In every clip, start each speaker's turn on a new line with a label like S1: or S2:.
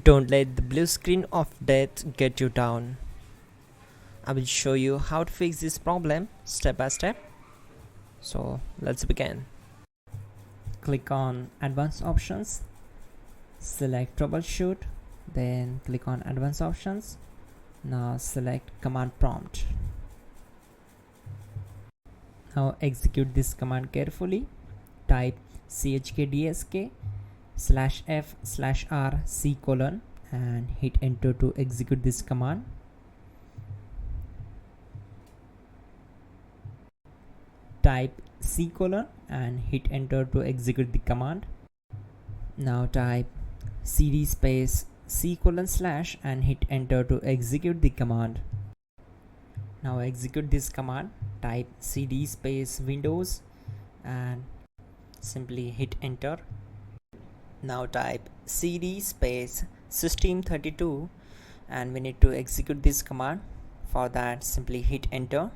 S1: Don't let the blue screen of death get you down. I will show you how to fix this problem step by step. So let's begin. Click on Advanced Options, select Troubleshoot, then click on Advanced Options. Now select Command Prompt. Now execute this command carefully. Type chkdsk/f/r/c: and hit enter to execute this command. Type C: and hit enter to execute the command. Now type cd space C: / and hit enter to execute the command. Now execute this command. Type cd space Windows and simply hit enter. Now type cd space system32 and we need to execute this command. For that, simply hit enter.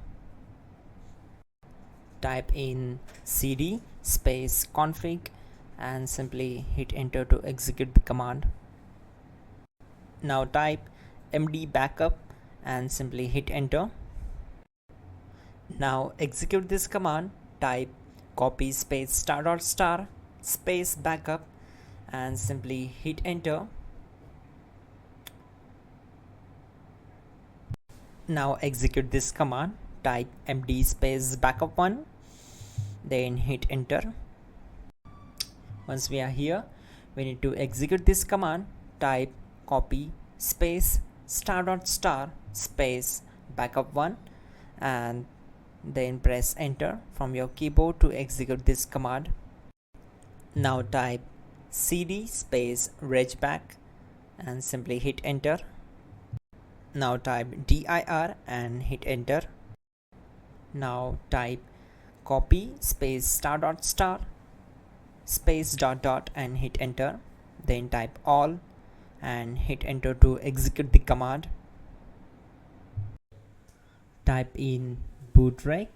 S1: Type in cd space config and simply hit enter to execute the command. Now type md backup and simply hit enter. Now execute this command. Type copy space ** space backup and simply hit enter. Now execute this command. Type md space backup1, then hit enter. Once we are here, we need to execute this command. Type copy space ** space backup1 and then press enter from your keyboard to execute this command. Now type cd space regback and simply hit enter. Now type dir and hit enter. Now type copy space ** space ... and hit enter. Then type all and hit enter to execute the command. Type in bootrec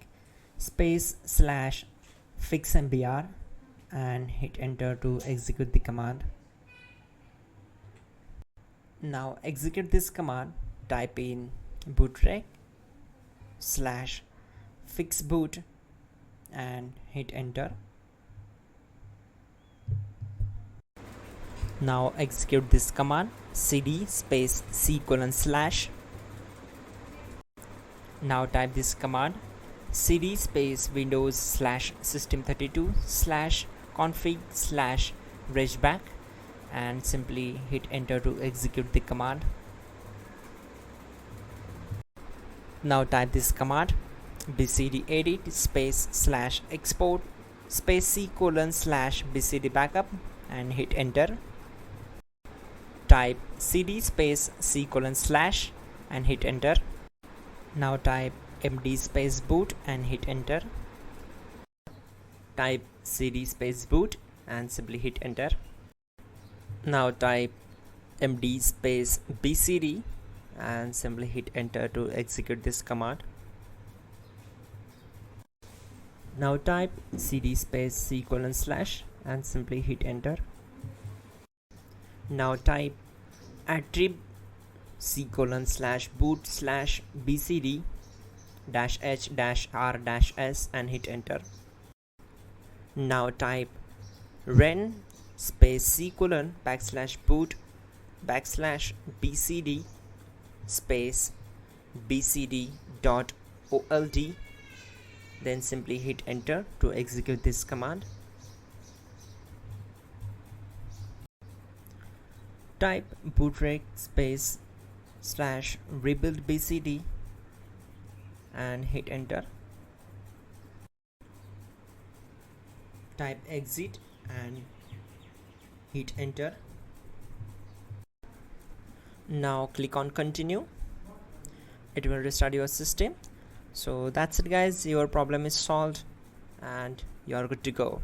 S1: space / fixmbr and hit enter to execute the command. Now execute this command. Type in bootrec / fixboot and hit enter. Now execute this command. cd space C:/. Now type this command. cd space Windows /system32 /config /regback and simply hit enter to execute the command. Now type this command. bcdedit space /export space C: /bcd backup and hit enter. Type cd space C: / and hit enter. Now type md space boot and hit enter. Type cd space boot and simply hit enter. Now type md space bcd and simply hit enter to execute this command. Now type cd space C: / and simply hit enter. Now type attrib C: / boot / bcd -h-r-s and hit enter. Now type ren space C: \boot \bcd space bcd.old, then simply hit enter to execute this command. Type bootrec space / rebuildbcd and hit enter. Type exit and hit enter. Now click on continue. It will restart your system. So that's it guys, your problem is solved and you are good to go.